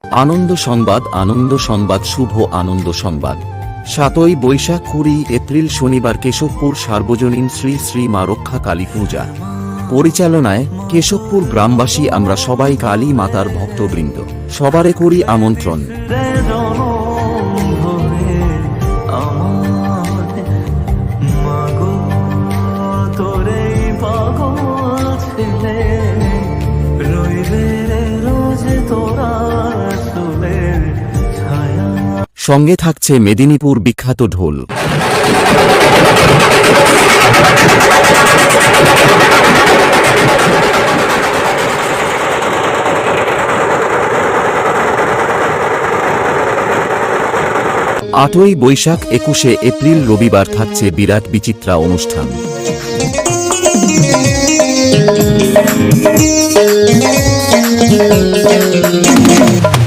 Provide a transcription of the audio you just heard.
আনন্দ সংবাদ শুভ আনন্দ সংবাদ। 7ই বৈশাখ 20 এপ্রিল শনিবার কেশবপুর সার্বজনীন শ্রী শ্রী মা রক্ষা কালী পূজা পরিচালনায় কেশবপুর গ্রামবাসী আমরা সবাই কালী মাতার ভক্তবৃন্দ সবারে করি আমন্ত্রণ। সঙ্গে থাকছে মেদিনীপুর বিখ্যাত ঢোল। আটই বৈশাখ 21শে এপ্রিল রবিবার থাকছে বিরাট বিচিত্রা অনুষ্ঠান।